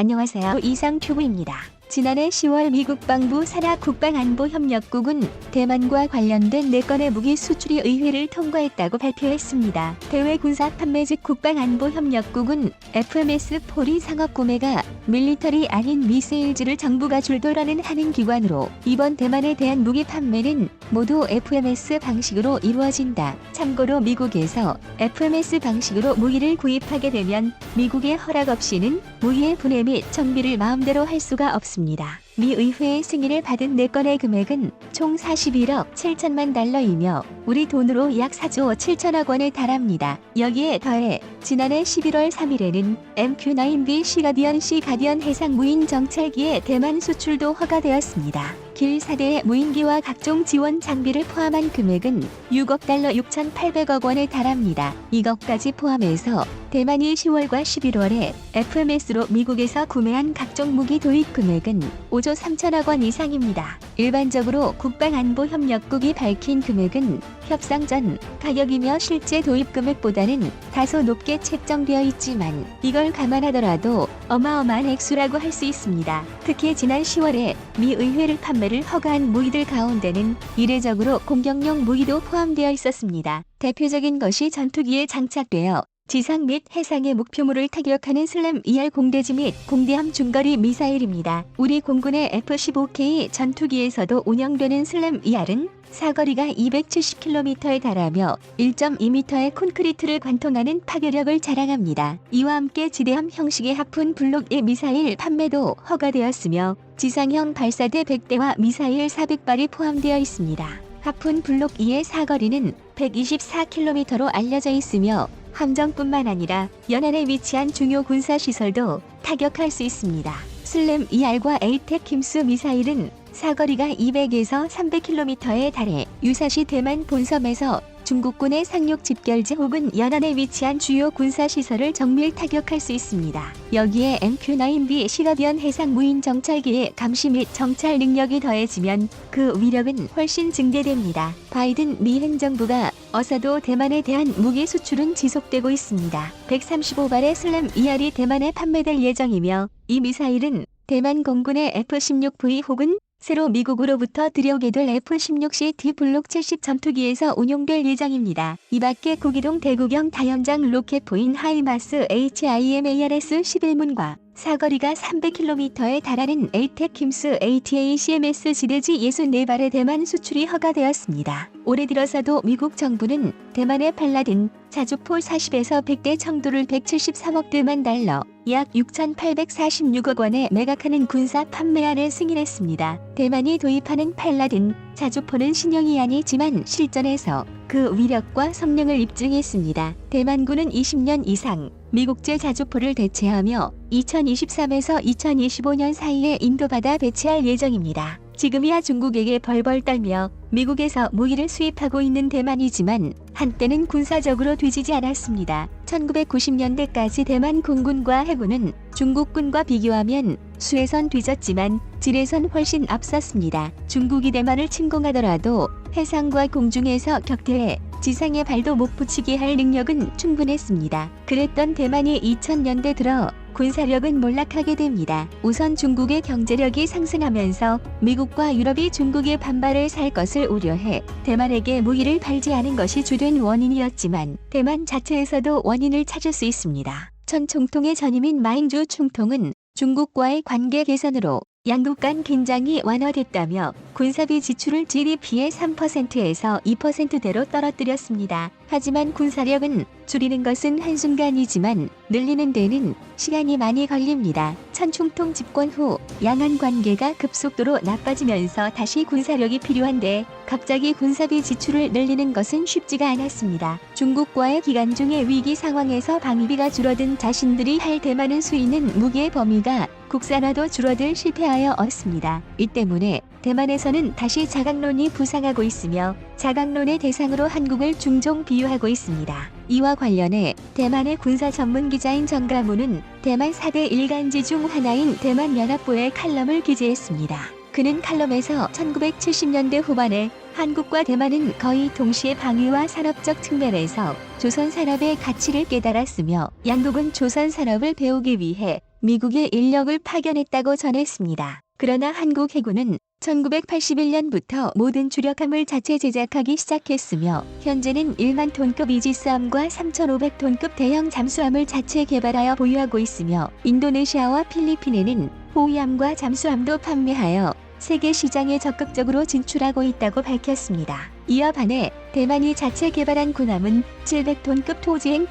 안녕하세요. 이상튜브입니다. 지난해 10월 미국 방부 산하 국방안보협력국은 대만과 관련된 4건의 무기 수출이 의회를 통과했다고 발표했습니다. 대외 군사 판매 즉 국방안보협력국은 FMS4리 상업 구매가 밀리터리 아닌 미세일즈를 정부가 주도하는 하는 기관으로 이번 대만에 대한 무기 판매는 모두 FMS 방식으로 이루어진다. 참고로 미국에서 FMS 방식으로 무기를 구입하게 되면 미국의 허락 없이는 무기의 분해 및 정비를 마음대로 할 수가 없습니다. 미 의회의 승인을 받은 4건의 금액은 총 41억 7천만 달러이며 우리 돈으로 약 4조 7천억 원에 달합니다. 여기에 더해 지난해 11월 3일에는 MQ-9B 시가디언 해상 무인 정찰기의 대만 수출도 허가되었습니다. 길 4대의 무인기와 각종 지원 장비를 포함한 금액은 6억 달러 6,800억 원에 달합니다. 이것까지 포함해서 대만이 10월과 11월에 FMS로 미국에서 구매한 각종 무기 도입 금액은 5조 3천억 원 이상입니다. 일반적으로 국방안보협력국이 밝힌 금액은 협상 전 가격이며 실제 도입 금액보다는 다소 높게 책정되어 있지만 이걸 감안하더라도 어마어마한 액수라고 할 수 있습니다. 특히 지난 10월에 미 의회를 판매를 허가한 무기들 가운데는 이례적으로 공격용 무기도 포함되어 있었습니다. 대표적인 것이 전투기에 장착되어 지상 및 해상의 목표물을 타격하는 슬램-ER 공대지 및 공대함 중거리 미사일입니다. 우리 공군의 F-15K 전투기에서도 운영되는 슬램-ER은 사거리가 270km에 달하며 1.2m의 콘크리트를 관통하는 파괴력을 자랑합니다. 이와 함께 지대함 형식의 하푼 블록 1 미사일 판매도 허가되었으며 지상형 발사대 100대와 미사일 400발이 포함되어 있습니다. 하푼 블록 2의 사거리는 124km로 알려져 있으며 함정뿐만 아니라 연안에 위치한 중요 군사시설도 타격할 수 있습니다. 슬램-ER과 에이텍-킴스 미사일은 사거리가 200에서 300km에 달해 유사시 대만 본섬에서 중국군의 상륙 집결지 혹은 연안에 위치한 주요 군사시설을 정밀 타격할 수 있습니다. 여기에 MQ-9B 시가디언 해상 무인 정찰기의 감시 및 정찰 능력이 더해지면 그 위력은 훨씬 증대됩니다. 바이든 미 행정부가 어서도 대만에 대한 무기 수출은 지속되고 있습니다. 135발의 슬램-ER이 대만에 판매될 예정이며 이 미사일은 대만 공군의 F-16V 혹은 새로 미국으로부터 들여오게 될 F-16C/D 블록 70 전투기에서 운용될 예정입니다. 이 밖에 고기동 대구경 다연장 로켓포인 하이마스 HIMARS-11문과 사거리가 300km에 달하는 에이텍-킴스 ATACMS 지대지 64발의 대만 수출이 허가되었습니다. 올해 들어서도 미국 정부는 대만의 팔라딘 자주포 40에서 100대 정도를 173억 달러, 약 6,846억 원에 매각하는 군사 판매안을 승인했습니다. 대만이 도입하는 팔라딘 자주포는 신형이 아니지만 실전에서 그 위력과 성능을 입증했습니다. 대만군은 20년 이상 미국제 자주포를 대체하며 2023에서 2025년 사이에 인도바다 배치할 예정입니다. 지금이야 중국에게 벌벌 떨며 미국에서 무기를 수입하고 있는 대만이지만 한때는 군사적으로 뒤지지 않았습니다. 1990년대까지 대만 공군과 해군은 중국군과 비교하면 수에선 뒤졌지만 질에선 훨씬 앞섰습니다. 중국이 대만을 침공하더라도 해상과 공중에서 격퇴해 지상에 발도 못 붙이게 할 능력은 충분했습니다. 그랬던 대만이 2000년대 들어 군사력은 몰락하게 됩니다. 우선 중국의 경제력이 상승하면서 미국과 유럽이 중국의 반발을 살 것을 우려해 대만에게 무기를 팔지 않은 것이 주된 원인이었지만 대만 자체에서도 원인을 찾을 수 있습니다. 전 총통의 전임인 마잉주 총통은 중국과의 관계 개선으로 양국 간 긴장이 완화됐다며 군사비 지출을 GDP의 3%에서 2%대로 떨어뜨렸습니다. 하지만 군사력은 줄이는 것은 한순간이지만 늘리는 데는 시간이 많이 걸립니다. 천 총통 집권 후 양안 관계가 급속도로 나빠지면서 다시 군사력이 필요한데 갑자기 군사비 지출을 늘리는 것은 쉽지가 않았습니다. 중국과의 기간 중의 위기 상황에서 방위비가 줄어든 자신들이 할 대만은 수입는 무기의 범위가 국산화도 줄어들 실패하여 왔습니다. 이 때문에 대만에서는 다시 자강론이 부상하고 있으며 자강론의 대상으로 한국을 종종 비유하고 있습니다. 이와 관련해 대만의 군사 전문 기자인 정가무는 대만 4대 일간지 중 하나인 대만연합보의 칼럼을 기재했습니다. 그는 칼럼에서 1970년대 후반에 한국과 대만은 거의 동시에 방위와 산업적 측면에서 조선 산업의 가치를 깨달았으며 양국은 조선 산업을 배우기 위해 미국의 인력을 파견했다고 전했습니다. 그러나 한국 해군은 1981년부터 모든 주력함을 자체 제작하기 시작했으며 현재는 1만 톤급 이지스함과 3,500톤급 대형 잠수함을 자체 개발하여 보유하고 있으며 인도네시아와 필리핀에는 호위함과 잠수함도 판매하여 세계 시장에 적극적으로 진출하고 있다고 밝혔습니다. 이어 반해 대만이 자체 개발한 군함은 700톤급 토지행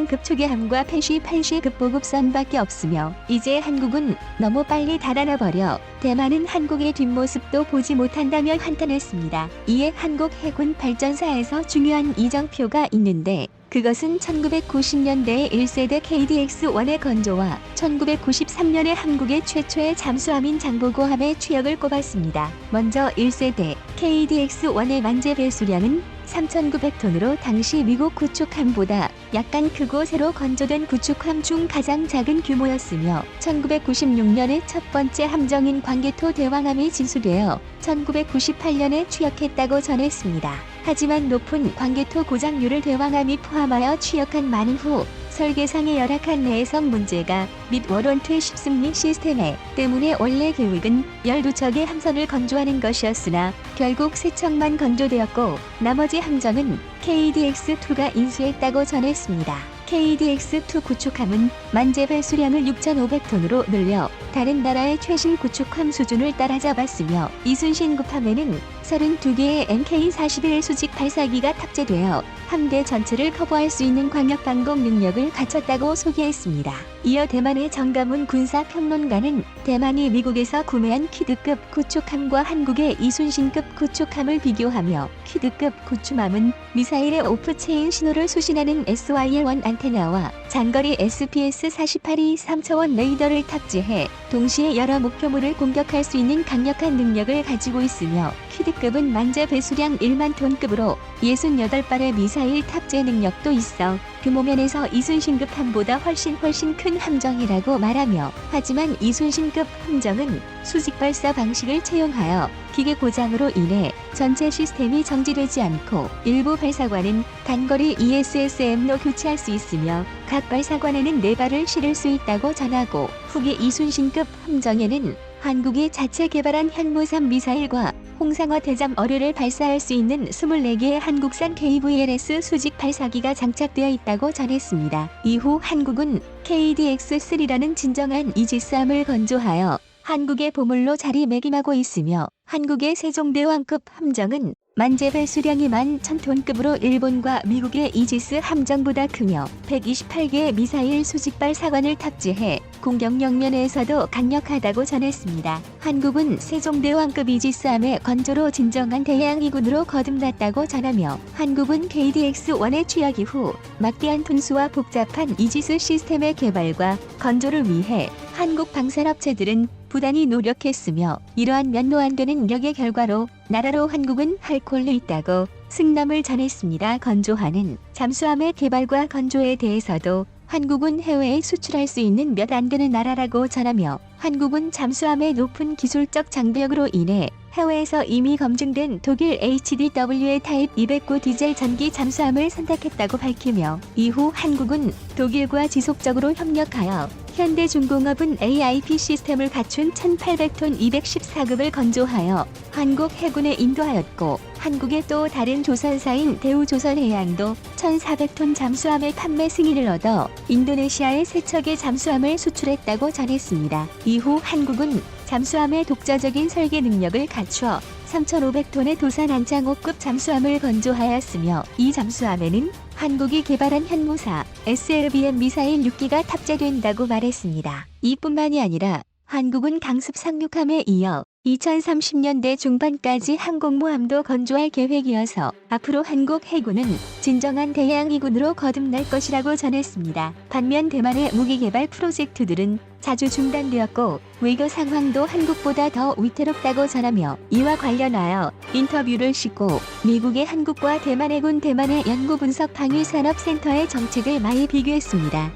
급초계함과 펜시급 보급선밖에 없으며 이제 한국은 너무 빨리 달아나버려 대만은 한국의 뒷모습도 보지 못한다며 한탄했습니다. 이에 한국 해군 발전사에서 중요한 이정표가 있는데 그것은 1990년대의 1세대 KDX-1의 건조와 1993년에 한국의 최초의 잠수함인 장보고함의 추역을 꼽았습니다. 먼저 1세대 KDX-1의 만재 배수량은 3,900톤으로 당시 미국 구축함보다 약간 크고 새로 건조된 구축함 중 가장 작은 규모였으며 1996년에 첫 번째 함정인 광개토 대왕함이 진수되어 1998년에 추역했다고 전했습니다. 하지만 높은 광개토 고장률을 대왕함이 포함하여 추역한 많은 후 설계상의 열악한 내성 문제가 및 원원투의 십승리 시스템에 때문에 원래 계획은 12척의 함선을 건조하는 것이었으나 결국 3척만 건조되었고 나머지 함정은 KDX-2가 인수했다고 전했습니다. KDX-2 구축함은 만재 배수량을 6,500톤으로 늘려 다른 나라의 최신 구축함 수준을 따라잡았으며 이순신급함에는 32개의 MK-41 수직 발사기가 탑재되어 함대 전체를 커버할 수 있는 광역 방공 능력을 갖췄다고 소개했습니다. 이어 대만의 정가문 군사평론가는 대만이 미국에서 구매한 퀴드급 구축함과 한국의 이순신급 구축함을 비교하며 퀴드급 구축함은 미사일의 오프체인 신호를 수신하는 SYL-1 안테나와 장거리 SPS-48E 3차원 레이더를 탑재해 동시에 여러 목표물을 공격할 수 있는 강력한 능력을 가지고 있으며 퀴드급은 만재 배수량 1만 톤급으로 68발의 미사일 탑재 능력도 있어 규모면에서 이순신급 함보다 훨씬 큰 함정이라고 말하며 하지만 이순신급 함정은 수직 발사 방식을 채용하여 기계 고장으로 인해 전체 시스템이 정지되지 않고 일부 발사관은 단거리 ESSM로 교체할 수 있으며 각 발사관에는 4발을 실을 수 있다고 전하고 후기 이순신급 함정에는 한국이 자체 개발한 현무삼 미사일과 홍상어 대잠 어류를 발사할 수 있는 24개의 한국산 KVLS 수직 발사기가 장착되어 있다고 전했습니다. 이후 한국은 KDX-3라는 진정한 이지스함을 건조하여 한국의 보물로 자리매김하고 있으며 한국의 세종대왕급 함정은 만재 배수량이 11,000톤급으로 일본과 미국의 이지스 함정보다 크며 128개의 미사일 수직발 사관을 탑재해 공격력 면에서도 강력하다고 전했습니다. 한국은 세종대왕급 이지스함의 건조로 진정한 대양이군으로 거듭났다고 전하며 한국은 KDX-1의 취역 이후 막대한 톤수와 복잡한 이지스 시스템의 개발과 건조를 위해 한국 방산업체들은 부단히 노력했으며 이러한 면도 안 되는 노력의 결과로 나라로 한국은 할 꼴로 있다고 승남을 전했습니다. 건조하는 잠수함의 개발과 건조에 대해서도 한국은 해외에 수출할 수 있는 몇 안 되는 나라라고 전하며 한국은 잠수함의 높은 기술적 장벽으로 인해 해외에서 이미 검증된 독일 HDW의 타입 209 디젤 전기 잠수함을 선택했다고 밝히며 이후 한국은 독일과 지속적으로 협력하여 현대중공업은 AIP 시스템을 갖춘 1800톤 214급을 건조하여 한국 해군에 인도하였고 한국의 또 다른 조선사인 대우조선해양도 1400톤 잠수함의 판매 승인을 얻어 인도네시아에 3척의 잠수함을 수출했다고 전했습니다. 이후 한국은 잠수함의 독자적인 설계 능력을 갖추어 3,500톤의 도산 안창호급 잠수함을 건조하였으며 이 잠수함에는 한국이 개발한 현무사 SLBM 미사일 6기가 탑재된다고 말했습니다. 이뿐만이 아니라 한국은 강습 상륙함에 이어 2030년대 중반까지 항공모함도 건조할 계획이어서 앞으로 한국 해군은 진정한 대양이군으로 거듭날 것이라고 전했습니다. 반면 대만의 무기개발 프로젝트들은 자주 중단되었고 외교 상황도 한국보다 더 위태롭다고 전하며 이와 관련하여 인터뷰를 싣고 미국의 한국과 대만 해군 대만의 연구분석방위산업센터의 정책을 많이 비교했습니다.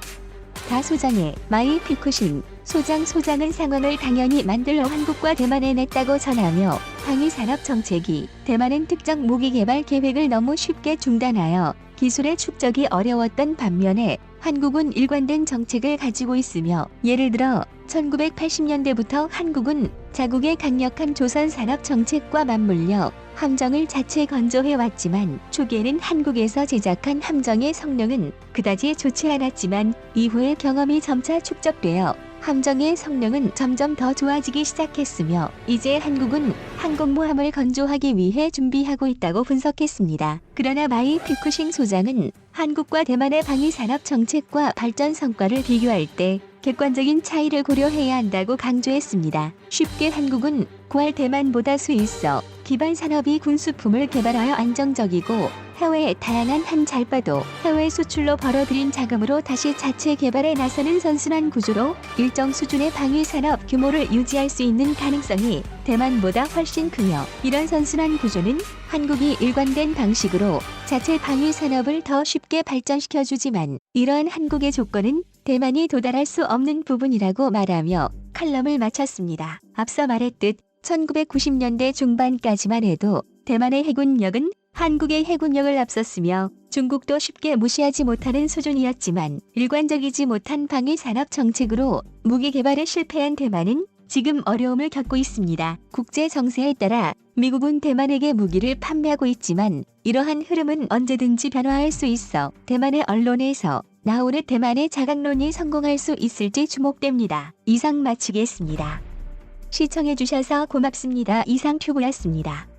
다 소장의 마이 피쿠신 소장은 상황을 당연히 만들어 한국과 대만에 냈다고 전하며 방위산업 정책이 대만은 특정 무기 개발 계획을 너무 쉽게 중단하여 기술의 축적이 어려웠던 반면에 한국은 일관된 정책을 가지고 있으며, 예를 들어 1980년대부터 한국은 자국의 강력한 조선 산업 정책과 맞물려 함정을 자체 건조해왔지만, 초기에는 한국에서 제작한 함정의 성능은 그다지 좋지 않았지만 이후의 경험이 점차 축적되어 함정의 성능은 점점 더 좋아지기 시작했으며, 이제 한국은 항공모함을 건조하기 위해 준비하고 있다고 분석했습니다. 그러나 마이 퓨쿠싱 소장은 한국과 대만의 방위산업 정책과 발전 성과를 비교할 때 객관적인 차이를 고려해야 한다고 강조했습니다. 쉽게 한국은 고할 대만보다 수있어 기반 산업이 군수품을 개발하여 안정적이고 해외의 다양한 한 잘 봐도 해외 수출로 벌어들인 자금으로 다시 자체 개발에 나서는 선순환 구조로 일정 수준의 방위 산업 규모를 유지할 수 있는 가능성이 대만보다 훨씬 크며, 이런 선순환 구조는 한국이 일관된 방식으로 자체 방위 산업을 더 쉽게 발전시켜주지만, 이러한 한국의 조건은 대만이 도달할 수 없는 부분이라고 말하며 칼럼을 마쳤습니다. 앞서 말했듯 1990년대 중반까지만 해도 대만의 해군력은 한국의 해군력을 앞섰으며 중국도 쉽게 무시하지 못하는 수준이었지만, 일관적이지 못한 방위산업 정책으로 무기 개발에 실패한 대만은 지금 어려움을 겪고 있습니다. 국제 정세에 따라 미국은 대만에게 무기를 판매하고 있지만, 이러한 흐름은 언제든지 변화할 수 있어 대만의 언론에서 나오는 대만의 자각론이 성공할 수 있을지 주목됩니다. 이상 마치겠습니다. 시청해주셔서 고맙습니다. 이상 튜브였습니다.